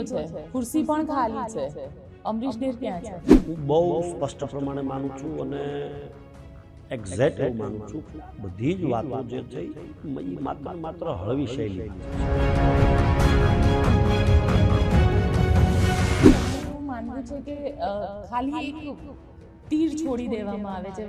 છે, ખુરશી પણ ખાલી છે, અમરીશ ડેર ક્યાં છે? હું બહુ સ્પષ્ટ પ્રમાણે માનું છું અને એક્ઝેક્ટ એવું માનું છું. બધી જ વાતો જે થઈ એ માત્ર ને માત્ર હળવી શૈલીમાં છે. એવું માનવું છે કે ખાલી એક તીર છોડી દેવામાં આવે છે,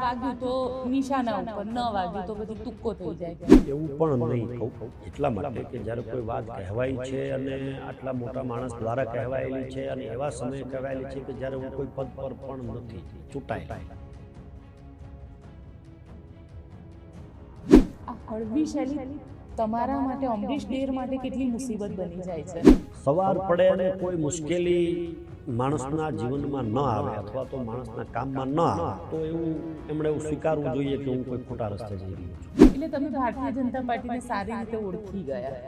વાગ્યું તો નિશાના ઉપર, ન વાગ્યું તો બધું તુક્કો થઈ જાય. એવું પણ નહીં કહું, એટલા માટે કે જ્યારે કોઈ વાત કહેવાય છે અને આટલા મોટા માણસ દ્વારા કહેવાયેલી છે અને એવા સમયે કહેવાયેલી છે કે જ્યારે હું કોઈ પદ પર પણ નથી ચૂંટાયેલા. આ હળવી શૈલી તમારા માટે, અમરીશ ડેર માટે કેટલી મુસીબત બની જાય છે? સવાર પડે અને કોઈ મુશ્કેલી માણસના જીવનમાં ન આવે અથવા તો માણસના કામમાં ન આવે તો એમણે એવું સ્વીકારવું જોઈએ કે હું કોઈ ખોટા રસ્તે જઈ રહ્યો છું. એટલે તમે ભારતીય જનતા પાર્ટીને સારી રીતે ઓળખી ગયા.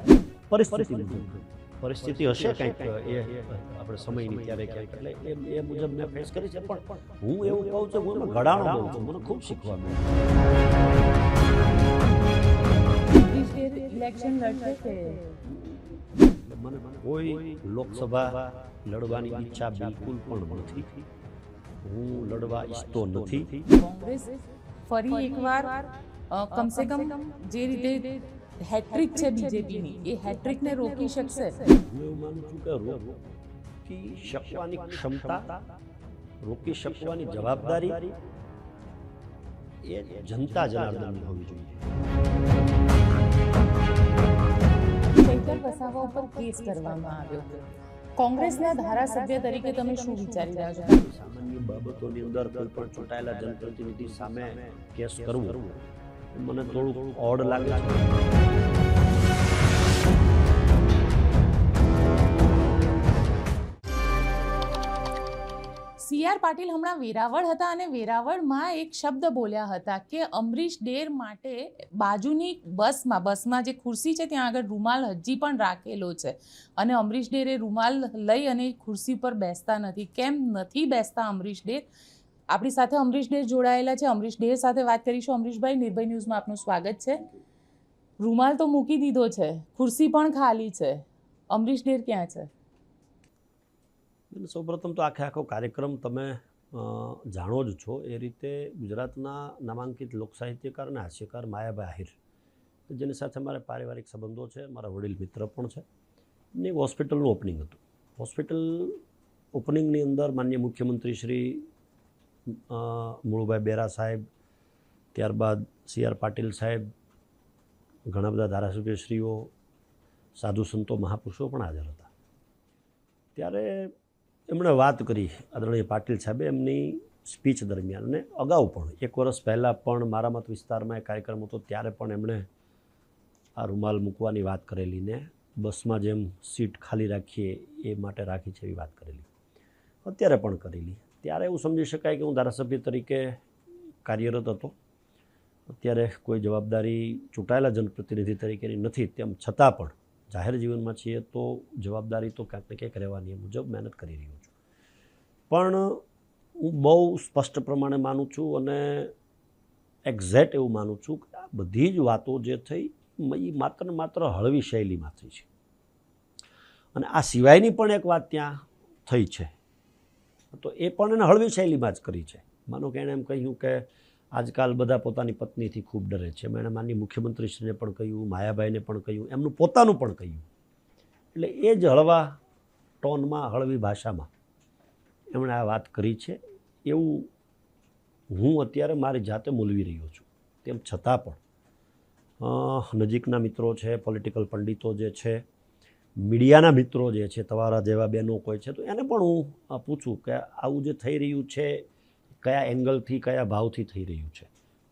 પરિસ્થિતિ હશે કંઈક એ આપણે સમયની ત્યારે ક્યાંક, એટલે એ મુજબ મેં ફેસ કરી છે. પણ હું એવું કહું છું, હું એમાં ઘડાણો બહુ છું, મને ખૂબ શીખવા મળ્યું. ઇલેક્શન લડશે કે મને કોઈ લોકસભા લડવાની ઈચ્છા બિલકુલ પણ નથી. હું લડવા ઈચ્છતો નથી. કોંગ્રેસ ફરી એકવાર કમસે કમ જે રીતે હેટ્રિક છે બીજેપીની, એ હેટ્રિકને રોકી શકશે? હું એવું માનું છું કે રોકી શકવાની ક્ષમતા, રોકી શકવાની જવાબદારી એ જનતા જનાર્દનની હોવી જોઈએ. ચૈતર વસાવા ઉપર કેસ કરવામાં આવ્યો. કોંગ્રેસના ધારાસભ્ય તરીકે તમે શું વિચારી રહ્યા છો? સામાન્ય બાબતોની અંદર કોઈ પણ ચૂંટાયેલા જનપ્રતિનિધિ સામે કેસ કરવું મને થોડું ઓડ લાગે છે. સી.આર. પાટીલ હમણાં વેરાવળ હતા અને વેરાવળમાં એક શબ્દ બોલ્યા હતા કે અમરીશ ડેર માટે બાજુની બસમાં જે ખુરશી છે ત્યાં આગળ રૂમાલ હજી પણ રાખેલો છે અને અમરીશ ડેરે રૂમાલ લઈ અને ખુરશી પર બેસતા નથી. કેમ નથી બેસતા અમરીશ ડેર? આપણી સાથે અમરીશ ડેર જોડાયેલા છે. અમરીશ ડેર સાથે વાત કરીશું. અમરીશભાઈ, નિર્ભય ન્યૂઝમાં આપનું સ્વાગત છે. રૂમાલ તો મૂકી દીધો છે, ખુરશી પણ ખાલી છે, અમરીશ ડેર ક્યાં છે? સૌપ્રથમ તો આખો કાર્યક્રમ તમે જાણો જ છો એ રીતે ગુજરાતના નામાંકિત લોકસાહિત્યકાર અને હાસ્યકાર માયાભાઈ આહિર, જેની સાથે મારે પારિવારિક સંબંધો છે, મારા વડીલ મિત્ર પણ છે, એમની એક હોસ્પિટલનું ઓપનિંગ હતું. હોસ્પિટલ ઓપનિંગની અંદર માનનીય મુખ્યમંત્રી શ્રી મુળુભાઈ બેરા સાહેબ, ત્યારબાદ સી.આર. પાટીલ સાહેબ, ઘણા બધા ધારાસભ્યશ્રીઓ, સાધુ સંતો, મહાપુરુષો પણ હાજર હતા. ત્યારે એમણે વાત કરી, આદરણીય પાટીલ સાહેબે એમની સ્પીચ દરમિયાન, અને અગાઉ પણ 1 વર્ષ પહેલાં પણ મારા મત વિસ્તારમાં એક કાર્યક્રમ હતો ત્યારે પણ એમણે આ રૂમાલ મૂકવાની વાત કરેલી ને બસમાં જેમ સીટ ખાલી રાખીએ એ માટે રાખી છે એવી વાત કરેલી, અત્યારે પણ કરેલી. ત્યારે એવું સમજી શકાય કે હું ધારાસભ્ય તરીકે કાર્યરત હતો. અત્યારે કોઈ જવાબદારી ચૂંટાયેલા જનપ્રતિનિધિ તરીકેની નથી, તેમ છતાં પણ જાહેર જીવનમાં છીએ તો જવાબદારી તો ક્યાંક ને ક્યાંક રહેવાની, એ મુજબ મહેનત કરી રહ્યો છું. પણ હું બહુ સ્પષ્ટ પ્રમાણે માનું છું અને એક્ઝેક્ટ એવું માનું છું કે આ બધી જ વાતો જે થઈ એ માત્ર ને માત્ર હળવી શૈલીમાં થઈ છે. અને આ સિવાયની પણ એક વાત ત્યાં થઈ છે તો એ પણ એને હળવી શૈલીમાં જ કરી છે. માનો કે એણે એમ કહ્યું કે આજકાલ બધા પોતાની પત્નીથી ખૂબ ડરે છે. એણે માનનીય મુખ્યમંત્રીશ્રીને પણ કહ્યું, માયાભાઈને પણ કહ્યું, એમનું પોતાનું પણ કહ્યું. એટલે એ જ હળવા ટોનમાં, હળવી ભાષામાં એમણે આ વાત કરી છે. એવું હું અત્યારે મારી જાતે મૂલવી રહ્યો છું. તેમ છતાં પણ નજીકના મિત્રો છે, પોલિટિકલ પંડિતો જે છે, મીડિયાના મિત્રો જે છે, તમારા જેવા બહેનો કોઈ છે, તો એને પણ હું પૂછું કે આવું જે થઈ રહ્યું છે કયા એંગલથી, કયા ભાવથી થઈ રહ્યું છે.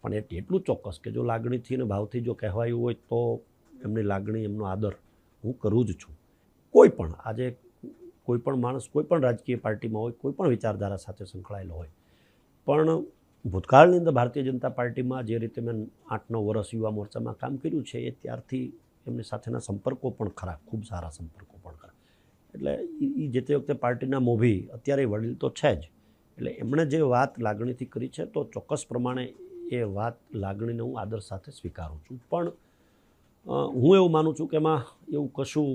પણ એટલું ચોક્કસ કે જો લાગણીથી અને ભાવથી જો કહેવાયું હોય તો એમની લાગણી, એમનો આદર હું કરું જ છું. કોઈ પણ આજે કોઈ પણ માણસ કોઈ પણ રાજકીય પાર્ટીમાં હોય, કોઈ પણ વિચારધારા સાથે સંકળાયેલો હોય, પણ ભૂતકાળની અંદર ભારતીય જનતા પાર્ટીમાં જે રીતે મેં 8-9 વર્ષ યુવા મોરચામાં કામ કર્યું છે એ ત્યારથી એમની સાથેના સંપર્કો પણ ખરા, ખૂબ સારા સંપર્કો પણ ખરા. એટલે એ જે તે વખતે પાર્ટીના મોભી, અત્યારે વડીલ તો છે જ, એટલે એમણે જે વાત લાગણીથી કરી છે તો ચોક્કસ પ્રમાણે એ વાત, લાગણીને હું આદર સાથે સ્વીકારું છું. પણ હું એવું માનું છું કે એમાં એવું કશું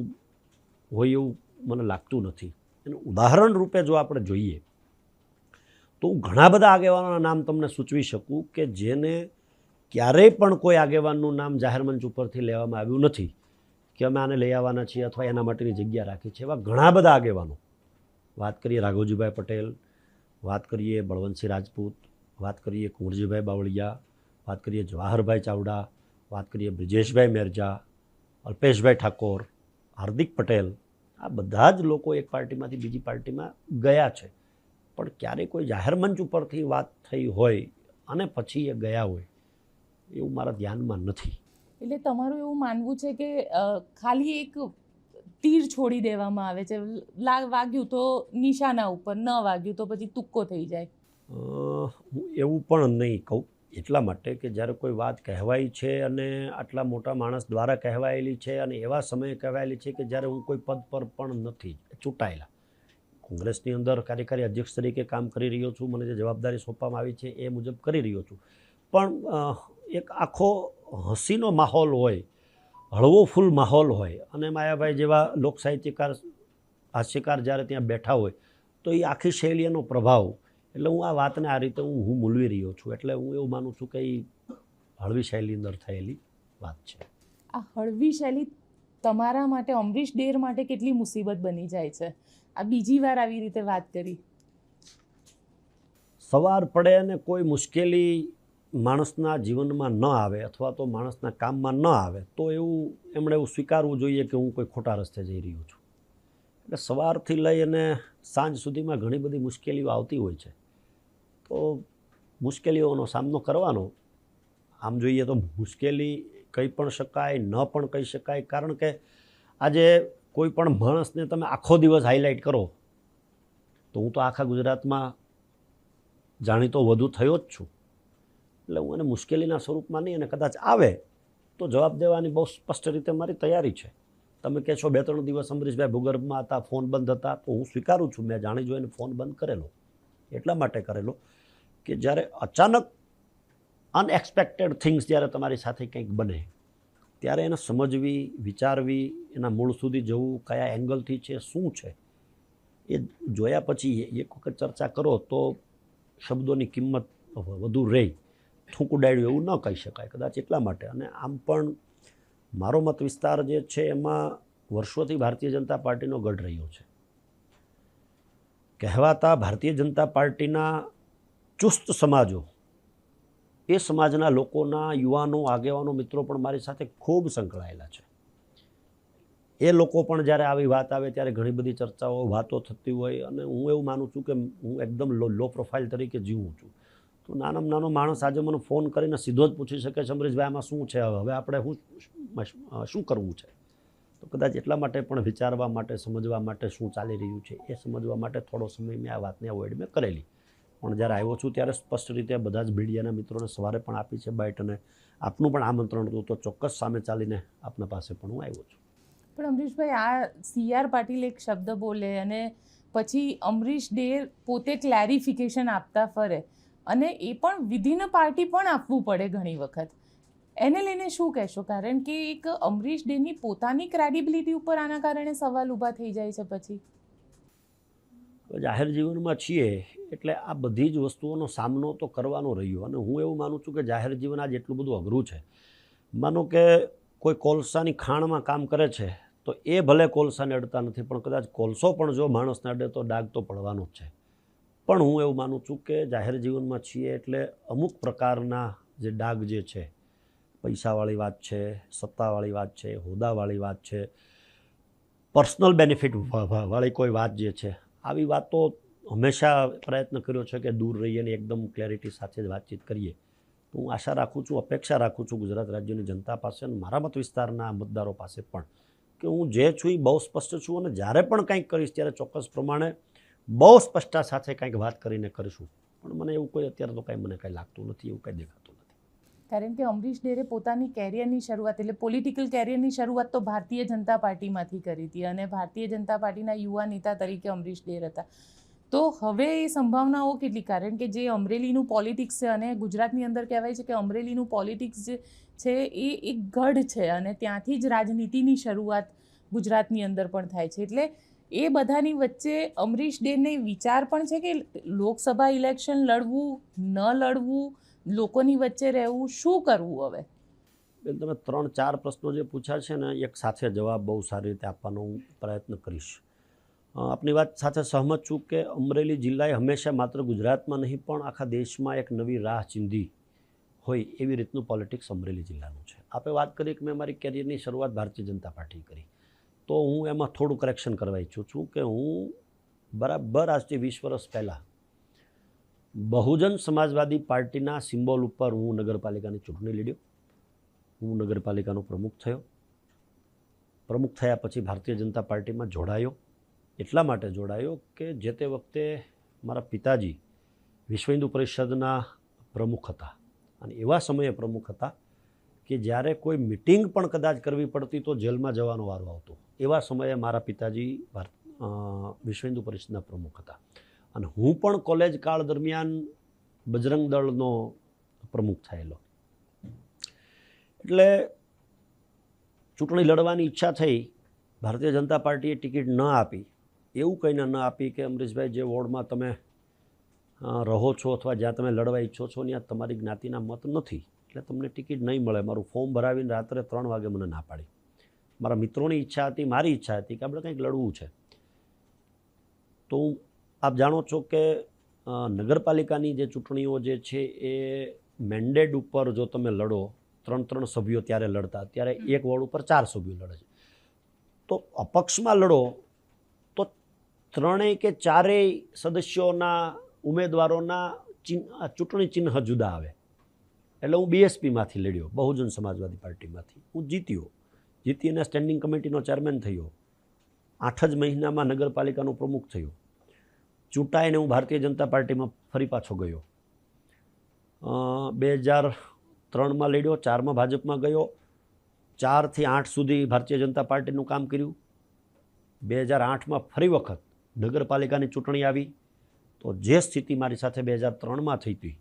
હોય એવું મને લાગતું નથી. એનું ઉદાહરણ રૂપે જો આપણે જોઈએ તો હું ઘણા બધા આગેવાનોના નામ તમને સૂચવી શકું કે જેને ક્યારેય પણ કોઈ આગેવાનનું નામ જાહેર મંચ ઉપરથી લેવામાં આવ્યું નથી કે અમે આને લઈ આવવાના છીએ અથવા એના માટેની જગ્યા રાખી છે. એવા ઘણા બધા આગેવાનો, વાત કરીએ રાઘવજીભાઈ પટેલ, વાત કરીએ બળવંતસિંહ રાજપૂત, વાત કરીએ કુંવરજીભાઈ બાવળિયા, વાત કરીએ જવાહરભાઈ ચાવડા, વાત કરીએ બ્રિજેશભાઈ મેરજા, અલ્પેશભાઈ ઠાકોર, હાર્દિક પટેલ, આ બધા જ લોકો એક પાર્ટીમાંથી બીજી પાર્ટીમાં ગયા છે, પણ ક્યારેય કોઈ જાહેર મંચ ઉપરથી વાત થઈ હોય અને પછી એ ગયા હોય એવું મારા ધ્યાનમાં નથી. એટલે તમારું એવું માનવું છે કે ખાલી એક તીર છોડી દેવામાં આવે છે, વાગ્યું તો નિશાના ઉપર, ન વાગ્યું તો પછી તુક્કો થઈ જાય? હું એવું પણ નહીં કહું, એટલા માટે કે જ્યારે કોઈ વાત કહેવાય છે અને આટલા મોટા માણસ દ્વારા કહેવાયેલી છે અને એવા સમયે કહેવાયેલી છે કે જ્યારે હું કોઈ પદ પર પણ નથી ચૂંટાયેલા, કોંગ્રેસની અંદર કાર્યકારી અધ્યક્ષ તરીકે કામ કરી રહ્યો છું, મને જે જવાબદારી સોંપવામાં આવી છે એ મુજબ કરી રહ્યો છું, પણ એક આખો હસીનો માહોલ હોય, હળવો ફૂલ માહોલ હોય અને માયાભાઈ જેવા લોક સાહિત્યકાર, હાસ્યકાર જ્યારે ત્યાં બેઠા હોય તો એ આખી શૈલીનો પ્રભાવ, એટલે હું આ વાતને આ રીતે હું મૂલવી રહ્યો છું. એટલે હું એવું માનું છું કે એ હળવી શૈલી અંદર થયેલી વાત છે. આ હળવી શૈલી તમારા માટે, અમરીશ ડેર માટે કેટલી મુસીબત બની જાય છે? આ બીજી વાર આવી રીતે વાત કરી. સવાર પડે અને કોઈ મુશ્કેલી માણસના જીવનમાં ન આવે અથવા તો માણસના કામમાં ન આવે તો એમણે એવું સ્વીકારવું જોઈએ કે હું કોઈ ખોટા રસ્તે જઈ રહ્યો છું. એટલે સવારથી લઈ અને સાંજ સુધીમાં ઘણી બધી મુશ્કેલીઓ આવતી હોય છે, તો મુશ્કેલીઓનો સામનો કરવાનો. આમ જોઈએ તો મુશ્કેલી કહી પણ શકાય, ન પણ કહી શકાય, કારણ કે આજે કોઈ પણ માણસને તમે આખો દિવસ હાઇલાઇટ કરો તો હું તો આખા ગુજરાતમાં જાણીતો વધુ થયો જ છું, એટલે હું એને મુશ્કેલીના સ્વરૂપમાં નહીં, અને કદાચ આવે તો જવાબ દેવાની બહુ સ્પષ્ટ રીતે મારી તૈયારી છે. તમે કહે છો 2-3 દિવસ અમરીશભાઈ ભૂગર્ભમાં હતા, ફોન બંધ હતા, તો હું સ્વીકારું છું મેં જાણી જોઈને ફોન બંધ કરેલો. એટલા માટે કરેલો કે જ્યારે અચાનક અનએક્સપેક્ટેડ થિંગ્સ જ્યારે તમારી સાથે કંઈક બને ત્યારે એને સમજવી, વિચારવી, એના મૂળ સુધી જવું, કયા એંગલથી છે, શું છે, એ જોયા પછી એક વખત ચર્ચા કરો તો શબ્દોની કિંમત વધુ રહે. થૂંકુડાડ્યું એવું ન કહી શકાય કદાચ, એટલા માટે. અને આમ પણ મારો મત વિસ્તાર જે છે એમાં વર્ષોથી ભારતીય જનતા પાર્ટીનો ગઢ રહ્યો છે. કહેવાતા ભારતીય જનતા પાર્ટીના ચુસ્ત સમાજો, એ સમાજના લોકોના યુવાનો, આગેવાનો, મિત્રો પણ મારી સાથે ખૂબ સંકળાયેલા છે. એ લોકો પણ જ્યારે આવી વાત આવે ત્યારે ઘણી બધી ચર્ચાઓ, વાતો થતી હોય, અને હું એવું માનું છું કે હું એકદમ લો પ્રોફાઇલ તરીકે જીવું છું. તો નાનામાં નાનો માણસ આજે મને ફોન કરીને સીધો જ પૂછી શકે છે, અમરીશભાઈ આમાં શું છે, હવે આપણે શું કરવું છે? તો કદાચ એટલા માટે પણ વિચારવા માટે, સમજવા માટે શું ચાલી રહ્યું છે એ સમજવા માટે થોડો સમય મેં આ વાતને અવોઇડ મેં કરેલી. પણ જ્યારે આવ્યો છું ત્યારે સ્પષ્ટ રીતે બધા જ મીડિયાના મિત્રોને સવારે પણ આપી છે બાઇટ, અને આપનું પણ આમંત્રણ હતું તો ચોક્કસ સામે ચાલીને આપના પાસે પણ હું આવ્યો છું. પણ અમરીશભાઈ, આ CR પાટીલ એક શબ્દ બોલે અને પછી અમરીશ ડેર પોતે ક્લેરિફિકેશન આપતા ફરે, અને એ પણ વિધિન પાર્ટી પણ આપવું પડે ઘણી વખત. એને લઈને શું કહેશો? કારણ કે એક અમરીશ ડેરની પોતાની ક્રેડિબિલિટી ઉપર આના કારણે સવાલ ઊભા થઈ જાય છે. પછી જાહેર જીવનમાં છીએ એટલે આ બધી જ વસ્તુઓનો સામનો તો કરવાનો રહ્યો, અને હું એવું માનું છું કે જાહેર જીવન આજ એટલું બધું અઘરું છે. માનો કે કોઈ કોલસાની ખાણમાં કામ કરે છે તો એ ભલે કોલસાને અડતા નથી, પણ કદાચ કોલસો પણ જો માણસને અડે તો ડાઘ તો પડવાનો જ છે. પણ હું એવું માનું છું કે જાહેર જીવનમાં છીએ એટલે અમુક પ્રકારના જે ડાઘ જે છે, પૈસાવાળી વાત છે, સત્તાવાળી વાત છે, હોદ્દાવાળી વાત છે, પર્સનલ બેનિફિટ વાળી કોઈ વાત જે છે, આવી વાતો હંમેશા પ્રયત્ન કર્યો છે કે દૂર રહીએ અને એકદમ ક્લેરિટી સાથે જ વાતચીત કરીએ. તો હું આશા રાખું છું, અપેક્ષા રાખું છું ગુજરાત રાજ્યની જનતા પાસે અને મારા મત વિસ્તારના મતદારો પાસે પણ કે હું જે છું એ બહુ સ્પષ્ટ છું, અને જ્યારે પણ કંઈક કરીશ ત્યારે ચોક્કસ પ્રમાણે બહુ સ્પષ્ટતા સાથે કંઈક વાત કરીને કરીશું. પણ મને એવું કોઈ અત્યારે તો કાંઈ મને કાંઈ લાગતું નથી, એવું કંઈ દેખાતું નથી. કારણ કે અમરીશ ડેરે પોતાની કેરિયરની શરૂઆત, એટલે પોલિટિકલ કેરિયરની શરૂઆત તો ભારતીય જનતા પાર્ટીમાંથી કરી હતી, અને ભારતીય જનતા પાર્ટીના યુવા નેતા તરીકે અમરીશ ડેર હતા. તો હવે એ સંભાવનાઓ કેટલી? કારણ કે જે અમરેલીનું પોલિટિક્સ છે, અને ગુજરાતની અંદર કહેવાય છે કે અમરેલીનું પોલિટિક્સ જે છે એ એક ગઢ છે, અને ત્યાંથી જ રાજનીતિની શરૂઆત ગુજરાતની અંદર પણ થાય છે. એટલે એ બધાની વચ્ચે અમરીશ ડેરને વિચાર પણ છે કે લોકસભા ઇલેક્શન લડવું, ન લડવું, લોકોની વચ્ચે રહેવું, શું કરવું હવે? બેન, તમે 3-4 પ્રશ્નો જે પૂછ્યા છે ને, એક સાથે જવાબ બહુ સારી રીતે આપવાનો હું પ્રયત્ન કરીશ. આપની વાત સાથે સહમત છું કે અમરેલી જિલ્લાએ હંમેશા માત્ર ગુજરાતમાં નહીં પણ આખા દેશમાં એક નવી રાહ ચીંધી હોય એવી રીતનું પોલિટિક્સ અમરેલી જિલ્લાનું છે. આપણે વાત કરી કે મેં મારી કેરિયરની શરૂઆત ભારતીય જનતા પાર્ટી કરી, તો હું એમાં થોડું કરેક્શન કરવા ઈચ્છું છું કે હું બરાબર આજથી 20 વર્ષ પહેલાં બહુજન સમાજવાદી પાર્ટીના સિમ્બોલ ઉપર હું નગરપાલિકાની ચૂંટણી લડ્યો. હું નગરપાલિકાનો પ્રમુખ થયો. પ્રમુખ થયા પછી ભારતીય જનતા પાર્ટીમાં જોડાયો. એટલા માટે જોડાયો કે જે તે વખતે મારા પિતાજી વિશ્વ હિન્દુ પરિષદના પ્રમુખ હતા અને એવા સમયે પ્રમુખ હતા કે જ્યારે કોઈ મિટિંગ પણ કદાચ કરવી પડતી તો જેલમાં જવાનો વારો આવતો. એવા સમયે મારા પિતાજી વિશ્વ હિન્દુ પરિષદના પ્રમુખ હતા અને હું પણ કોલેજ કાળ દરમિયાન બજરંગ દળનો પ્રમુખ થયેલો. એટલે ચૂંટણી લડવાની ઈચ્છા થઈ. ભારતીય જનતા પાર્ટીએ ટિકિટ ન આપી. એવું કહીને ન આપી કે અમરીશભાઈ, જે વોર્ડમાં તમે રહો છો અથવા જ્યાં તમે લડવા ઈચ્છો છો ત્યાં તમારી જ્ઞાતિના મત નથી, એટલે તમને ટિકિટ નહીં મળે. મારું ફોર્મ ભરાવીને રાત્રે 3 વાગે મને ના પાડી. મારા મિત્રોની ઈચ્છા હતી, મારી ઈચ્છા હતી કે આપણે કંઈક લડવું છે. તો આપ જાણો છો કે નગરપાલિકાની જે ચૂંટણીઓ જે છે એ મેન્ડેટ ઉપર જો તમે લડો, 3 સભ્યો ત્યારે લડતા, ત્યારે એક વોર્ડ ઉપર 4 સભ્યો લડે છે. તો અપક્ષમાં લડો તો 3 કે 4 સદસ્યોના ઉમેદવારોના ચૂંટણી ચિહ્ન જુદા આવે. એટલે હું બીએસપીમાંથી લડ્યો, બહુજન સમાજવાદી પાર્ટીમાંથી. હું જીતીને સ્ટેન્ડિંગ કમિટીનો ચેરમેન થયો. 8 જ મહિનામાં નગરપાલિકાનો પ્રમુખ થયો. ચૂંટાઈને હું ભારતીય જનતા પાર્ટીમાં ફરી પાછો ગયો. 2003માં લડ્યો, 4માં ભાજપમાં ગયો, 4 થી 8 સુધી ભારતીય જનતા પાર્ટીનું કામ કર્યું. 2008માં ફરી વખત નગરપાલિકાની ચૂંટણી આવી તો જે સ્થિતિ મારી સાથે 2003માં થઈ હતી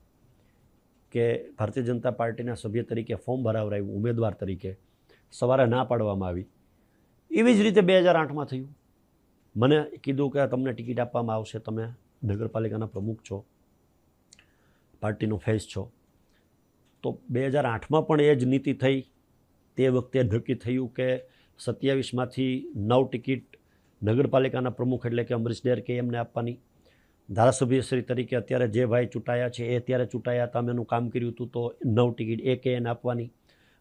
કે ભારતીય જનતા પાર્ટીના સભ્ય તરીકે ફોર્મ ભરાવરાયું, ઉમેદવાર તરીકે સવારે ના પાડવામાં આવી, એવી જ રીતે 2008માં થયું. મને કીધું કે તમને ટિકિટ આપવામાં આવશે, તમે નગરપાલિકાના પ્રમુખ છો, પાર્ટીનો ફેસ છો. તો 2008માં પણ એ જ નીતિ થઈ. તે વખતે નક્કી થયું કે 27માંથી 9 ટિકિટ નગરપાલિકાના પ્રમુખ એટલે કે અમરીશ ડેર કે એમને આપવાની. ધારાસભ્યશ્રી તરીકે અત્યારે જે ભાઈ ચૂંટાયા છે એ ત્યારે ચૂંટાયા હતા, અમે એનું કામ કર્યું હતું, તો 9 ટિકિટ એ કે એને આપવાની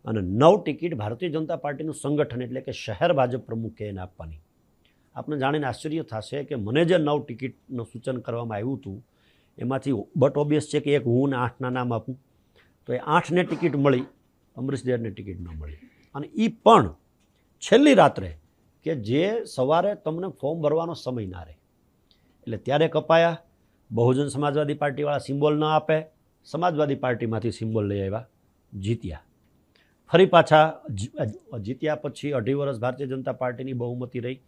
અને 9 ટિકિટ ભારતીય જનતા પાર્ટીનું સંગઠન એટલે કે શહેર ભાજપ પ્રમુખ કે એને આપવાની. આપને જાણીને આશ્ચર્ય થશે કે મને જે 9 ટિકિટનું સૂચન કરવામાં આવ્યું હતું એમાંથી બટ ઓબ્વિયસ છે કે એક હું ને 8ના નામ આપું, તો એ 8ને ટિકિટ મળી, અમરીશ ડેરને ટિકિટ ન મળી. અને એ પણ છેલ્લી રાત્રે કે જે સવારે તમને ફોર્મ ભરવાનો સમય ના રહે, એટલે ત્યારે કપાયા. બહુજન સમાજવાદી પાર્ટીવાળા સિમ્બોલ ન આપે, સમાજવાદી પાર્ટીમાંથી સિમ્બોલ લઈ આવ્યા, જીત્યા. ફરી પાછા જીત્યા પછી 2.5 વર્ષ ભારતીય જનતા પાર્ટીની બહુમતી રહી.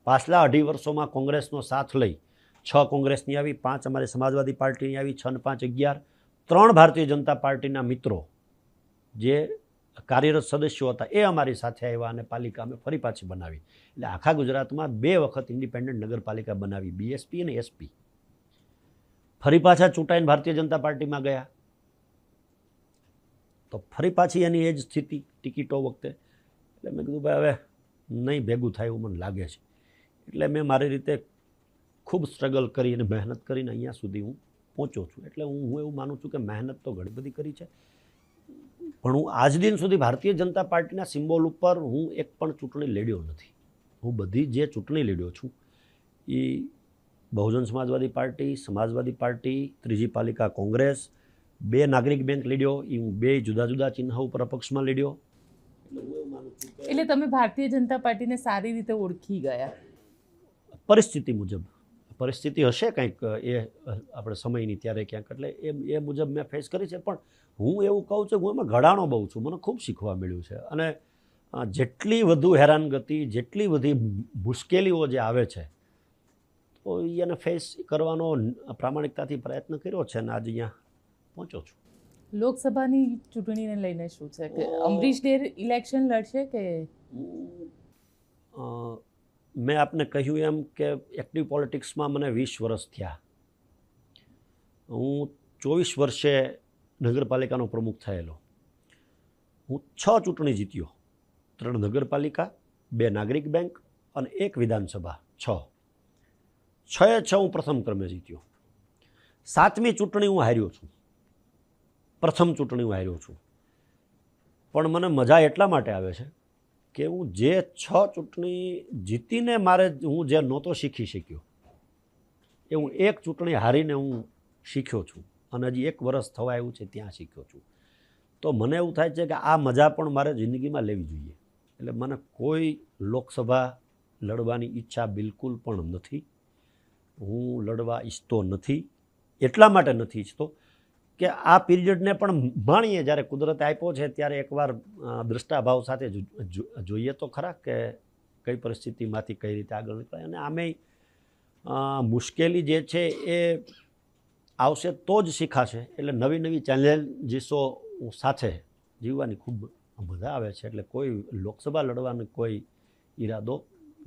પાછલા 2.5 વર્ષોમાં કોંગ્રેસનો સાથ લઈ 6 કોંગ્રેસની આવી, 5 અમારી સમાજવાદી પાર્ટીની આવી, 6 ને 5 11. 3 ભારતીય જનતા પાર્ટીના મિત્રો જે કાર્યરત સદસ્યો હતા એ અમારી સાથે આવ્યા અને પાલિકા અમે ફરી પાછી બનાવી. એટલે આખા ગુજરાતમાં 2 વખત ઇન્ડિપેન્ડન્ટ નગરપાલિકા બનાવી, બીએસપી અને એસપી. ફરી પાછા ચૂંટાઈને ભારતીય જનતા પાર્ટીમાં ગયા તો ફરી પાછી એની એ જ સ્થિતિ ટિકિટો વખતે. એટલે મેં કીધું ભાઈ હવે નહીં ભેગું થાય એવું મને લાગે છે. એટલે મેં મારી રીતે ખૂબ સ્ટ્રગલ કરી અને મહેનત કરીને અહીંયા સુધી હું પહોંચ્યો છું. એટલે હું એવું માનું છું કે મહેનત તો ઘણી બધી કરી છે, પણ હું આજ દિન સુધી ભારતીય જનતા પાર્ટીના સિમ્બોલ ઉપર હું એક પણ ચૂંટણી લડ્યો નથી. હું બધી જે ચૂંટણી લડ્યો છું એ બહુજન સમાજવાદી પાર્ટી, ત્રીજી પાલિકા કોંગ્રેસ, 2 નાગરિક બેંક લડ્યો, એ હું 2 જુદા જુદા ચિહ્ન ઉપર અપક્ષમાં લડ્યો. એટલે તમે ભારતીય જનતા પાર્ટીને સારી રીતે ઓળખી ગયા. પરિસ્થિતિ મુજબ, પરિસ્થિતિ હશે કંઈક એ આપણે સમયની ત્યારે ક્યાંક, એટલે એ મુજબ મેં ફેસ કરી છે. પણ હું એવું કહું છું હું એમાં ઘડાણો બહુ છું, મને ખૂબ શીખવા મળ્યું છે. અને જેટલી વધુ હેરાનગતિ, જેટલી બધી મુશ્કેલીઓ જે આવે છે તો એને ફેસ કરવાનો પ્રામાણિકતાથી પ્રયત્ન કર્યો છે અને આજે અહીંયા પહોંચ્યો છું. લોકસભાની ચૂંટણીને લઈને શું છે કે અમરીશ ડેર ઇલેક્શન લડશે કે મેં આપને કહ્યું એમ કે એક્ટિવ પોલિટિક્સમાં મને 20 વર્ષ થયા. હું 24 વર્ષે નગરપાલિકાનો પ્રમુખ થયેલો. હું 6 ચૂંટણી જીત્યો, 3 નગરપાલિકા, 2 નાગરિક બેંક અને 1 વિધાનસભા. 6 હું પ્રથમ ક્રમે જીત્યો. 7મી ચૂંટણી હું હાર્યો છું, પ્રથમ ચૂંટણી હું હાર્યો છું. પણ મને મજા એટલા માટે આવે છે કે હું જે 6 ચૂંટણી જીતીને હું જે નહોતો શીખી શક્યો એ હું 1 ચૂંટણી હારીને હું શીખ્યો છું અને હજી 1 વર્ષ થવા આવ્યું છે ત્યાં શીખ્યો છું. તો મને એવું થાય છે કે આ મજા પણ મારે જિંદગીમાં લેવી જોઈએ. એટલે મને કોઈ લોકસભા લડવાની ઈચ્છા બિલકુલ પણ નથી. હું લડવા ઈચ્છતો નથી. એટલા માટે નથી ઈચ્છતો કે આ પીરિયડને પણ માણીએ, જ્યારે કુદરતે આપ્યો છે ત્યારે એકવાર દ્રષ્ટાભાવ સાથે જોઈએ તો ખરા કે કઈ પરિસ્થિતિમાંથી કઈ રીતે આગળ નીકળાય. અને આમેય મુશ્કેલી જે છે એ આવશે તો જ શીખાશે. એટલે નવી નવી ચેલેન્જીસો સાથે જીવવાની ખૂબ મજા આવે છે. એટલે કોઈ લોકસભા લડવાનો કોઈ ઈરાદો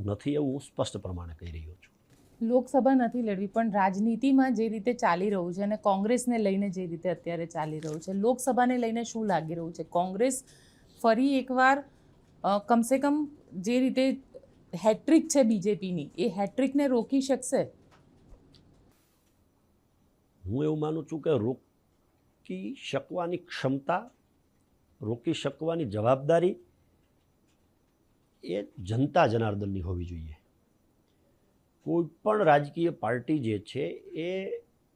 નથી, એવું હું સ્પષ્ટ પ્રમાણે કહી રહ્યો છું. લોકસભા નથી લડવી, પણ રાજનીતિમાં જે રીતે ચાલી રહ્યું છે અને કોંગ્રેસને લઈને જે રીતે અત્યારે ચાલી રહ્યું છે, લોકસભાને લઈને શું લાગી રહ્યું છે? કોંગ્રેસ ફરી એકવાર કમસે કમ જે રીતે હેટ્રિક છે બીજેપીની, એ હેટ્રિકને રોકી શકશે? હું એવું માનું છું કે રોકી શકવાની ક્ષમતા, રોકી શકવાની જવાબદારી એ જનતા જનાર્દનની હોવી જોઈએ. કોઈ પણ રાજકીય પાર્ટી જે છે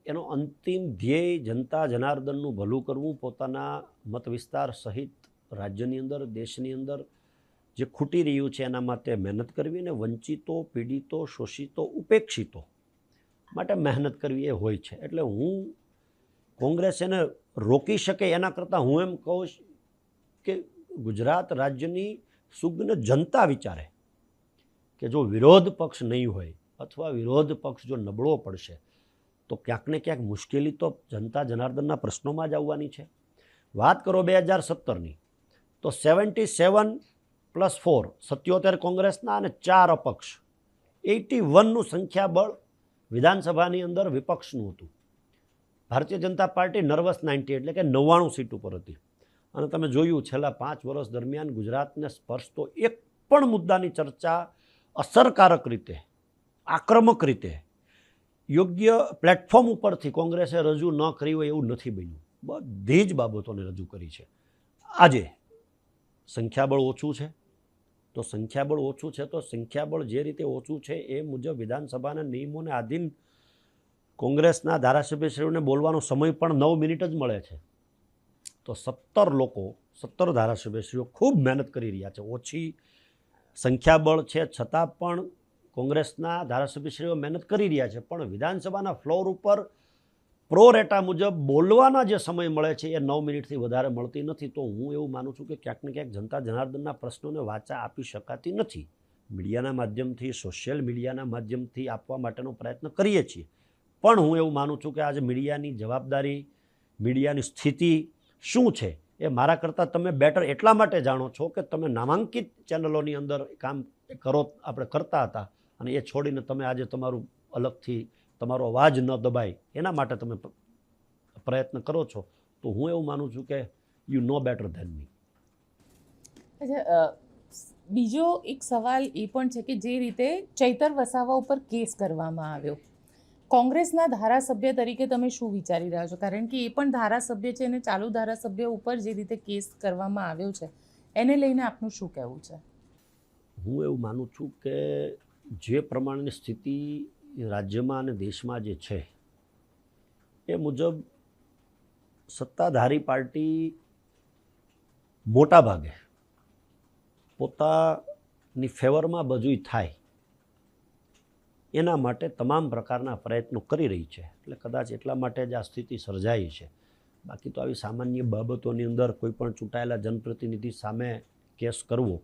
એનો અંતિમ ધ્યેય જનતા જનાર્દનનું ભલું કરવું, પોતાના મત વિસ્તાર સહિત રાજ્યની અંદર, દેશની અંદર જે ખૂટી રહ્યું છે એના માટે મહેનત કરવી અને વંચિતો, પીડિતો, શોષિતો, ઉપેક્ષિતો માટે મહેનત કરવી એ હોય છે. એટલે હું કોંગ્રેસ એને રોકી શકે એના કરતાં હું એમ કહું કે ગુજરાત રાજ્યની સુજ્ઞ જનતા વિચારે કે જો વિરોધ પક્ષ નહીં હોય અથવા વિરોધ પક્ષ જો નબળો પડશે તો ક્યાંક ને ક્યાંક મુશ્કેલી તો જનતા જનાર્દનના પ્રશ્નોમાં જ આવવાની છે. વાત કરો 2017ની તો 77 + 4 77 કોંગ્રેસના અને 4 અપક્ષ, 81નું સંખ્યાબળ વિધાનસભાની અંદર વિપક્ષનું હતું. ભારતીય જનતા પાર્ટી નર્વસ 90 એટલે કે 99 સીટ ઉપર હતી. અને તમે જોયું છેલ્લા 5 વર્ષ દરમિયાન ગુજરાતને સ્પર્શતો એક પણ મુદ્દાની ચર્ચા અસરકારક રીતે, આક્રમક રીતે, યોગ્ય પ્લેટફોર્મ ઉપરથી કોંગ્રેસે રજૂ ન કરી હોય એવું નથી બન્યું. બધી જ બાબતોને રજૂ કરી છે. આજે સંખ્યાબળ ઓછું છે તો સંખ્યાબળ જે રીતે ઓછું છે એ મુજબ વિધાનસભાના નિયમોને આધીન કોંગ્રેસના ધારાસભ્યશ્રીઓને બોલવાનો સમય પણ 9 મિનિટ જ મળે છે. તો 17 ધારાસભ્યશ્રીઓ ખૂબ મહેનત કરી રહ્યા છે. ઓછી સંખ્યાબળ છે છતાં પણ કોંગ્રેસના ધારાસભ્યશ્રીઓ મહેનત કરી રહ્યા છે. પણ વિધાનસભાના ફ્લોર ઉપર પ્રો રેટા મુજબ બોલવાના જે સમય મળે છે એ 9 મિનિટથી વધારે મળતી નથી. તો હું એવું માનું છું કે ક્યાંક ને ક્યાંક જનતા જનાર્દનના પ્રશ્નોને વાચા આપી શકાતી નથી. મીડિયાના માધ્યમથી, સોશિયલ મીડિયાના માધ્યમથી આપવા માટેનો પ્રયત્ન કરીએ છીએ. પણ હું એવું માનું છું કે આજે મીડિયાની જવાબદારી, મીડિયાની સ્થિતિ શું છે એ મારા કરતાં તમે બેટર એટલા માટે જાણો છો કે તમે નામાંકિત ચેનલોની અંદર કામ આપણે કરતા હતા અને એ છોડીને તમે આજે તમારું અલગથી તમારો અવાજ ન દબાય એના માટે તમે પ્રયત્ન કરો છો. તો હું એવું માનું છું કે યુ નો બેટર ધેન મી. અચ્છા, બીજો એક સવાલ એ પણ છે કે જે રીતે ચૈતર વસાવા ઉપર કેસ કરવામાં આવ્યો, કોંગ્રેસના ધારાસભ્ય તરીકે તમે શું વિચારી રહ્યા છો? કારણ કે એ પણ ધારાસભ્ય છે અને ચાલુ ધારાસભ્ય ઉપર જે રીતે કેસ કરવામાં આવ્યો છે એને લઈને આપનું શું કહેવું છે? હું એવું માનું છું કે જે પ્રમાણેની સ્થિતિ રાજ્યમાં અને દેશમાં જે છે એ મુજબ સત્તાધારી પાર્ટી મોટા ભાગે પોતાની ફેવરમાં બધું થાય એના માટે તમામ પ્રકારના પ્રયત્નો કરી રહી છે. એટલે કદાચ એટલા માટે જ આ સ્થિતિ સર્જાઈ છે. બાકી તો આવી સામાન્ય બાબતોની અંદર કોઈ પણ ચૂંટાયેલા જનપ્રતિનિધિ સામે કેસ કરવો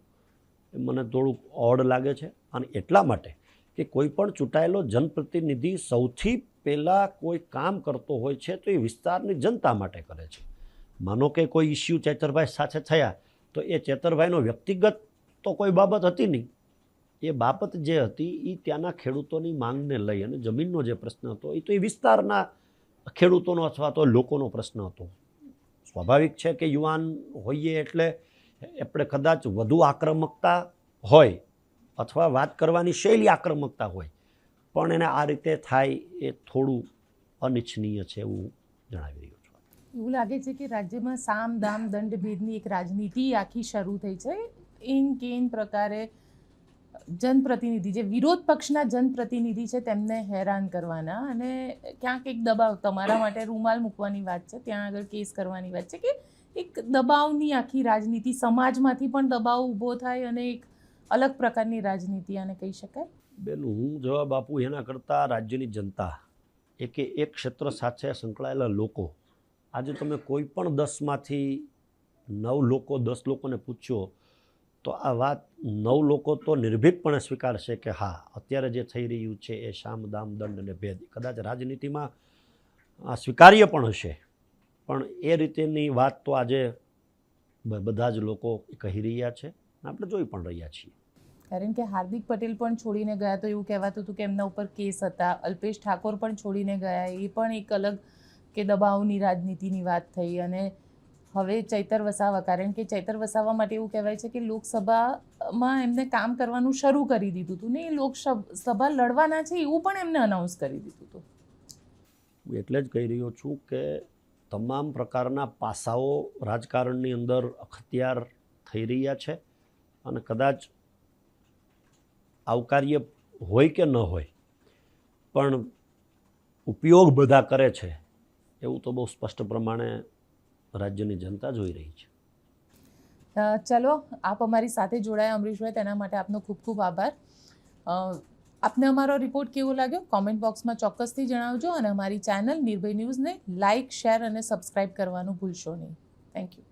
એ મને થોડુંક ઓડ લાગે છે. અને એટલા માટે કે કોઈ પણ ચૂંટાયેલો જનપ્રતિનિધિ સૌથી પહેલાં કોઈ કામ કરતો હોય છે તો એ વિસ્તારની જનતા માટે કરે છે. માનો કે કોઈ ઇસ્યુ ચેતરભાઈ સાથે થયા તો એ ચેતરભાઈનો વ્યક્તિગત તો કોઈ બાબત હતી નહીં, એ બાબત જે હતી એ ત્યાંના ખેડૂતોની માંગને લઈ અને જમીનનો જે પ્રશ્ન હતો એ તો એ વિસ્તારના ખેડૂતોનો અથવા તો લોકોનો પ્રશ્ન હતો. સ્વાભાવિક છે કે યુવાન હોઈએ એટલે આપણે કદાચ વધુ આક્રમકતા હોય અથવા વાત કરવાની શૈલી આક્રમકતા હોય, પણ એને આ રીતે થાય એ થોડું અનિચ્છનીય છે એવું જણાવી રહ્યું છું. એવું લાગે છે કે રાજ્યમાં સામ દામ દંડ ભેદની એક રાજનીતિ આખી શરૂ થઈ છે. કેન પ્રકારે જનપ્રતિનિધિ, જે વિરોધ પક્ષના જનપ્રતિનિધિ છે તેમને હેરાન કરવાના, અને ક્યાંક એક દબાવ, તમારા માટે રૂમાલ મૂકવાની વાત છે, ત્યાં આગળ કેસ કરવાની વાત છે, કે એક દબાવની આખી રાજનીતિ, સમાજમાંથી પણ દબાવ ઊભો થાય અને એક અલગ પ્રકારની રાજનીતિ આને કહી શકાય. બેન, હું જવાબ આપું એના કરતાં રાજ્યની જનતા, એક ક્ષેત્ર સાથે સંકળાયેલા લોકો, આજે તમે કોઈ પણ 10માંથી 9 લોકો 10 લોકોને પૂછ્યો તો આ વાત 9 લોકો તો નિર્ભીકપણે સ્વીકારશે કે હા, અત્યારે જે થઈ રહ્યું છે એ સામ દામ દંડ અને ભેદ કદાચ રાજનીતિમાં સ્વીકાર્ય પણ હશે, પણ એ રીતેની વાત તો આજે બધા જ લોકો કહી રહ્યા છે, આપણે જોઈ પણ રહ્યા છીએ. કારણ કે હાર્દિક પટેલ પણ છોડીને ગયા તો એવું કહેવાતું હતું કે એમના ઉપર કેસ હતા. અલ્પેશ ઠાકોર પણ છોડીને ગયા, એ પણ એક અલગ કે દબાવની રાજનીતિની વાત થઈ. અને હવે ચૈતર વસાવા, કારણ કે ચૈતર વસાવા માટે એવું કહેવાય છે કે લોકસભામાં એમને કામ કરવાનું શરૂ કરી દીધું હતું ને, એ લોકસભા લડવાના છે એવું પણ એમને અનાઉન્સ કરી દીધું હતું. હું એટલે જ કહી રહ્યો છું કે તમામ પ્રકારના પાસાઓ રાજકારણની અંદર અખત્યાર થઈ રહ્યા છે, અને કદાચ આવકાર્ય હોય કે ન હોય, પણ ઉપયોગ બધા કરે છે એવું તો બહુ સ્પષ્ટ પ્રમાણે રાજ્યની જનતા જોઈ રહી છે. ચલો, આપ અમારી સાથે જોડાયા અમરીશભાઈ, તેના માટે આપનો ખૂબ ખૂબ આભાર. આપને અમારો રિપોર્ટ કેવો લાગ્યો કોમેન્ટ બોક્સમાં ચોક્કસથી જણાવજો, અને અમારી ચેનલ નિર્ભય ન્યૂઝને લાઇક, શેર અને સબસ્ક્રાઇબ કરવાનું ભૂલશો નહીં. Thank you.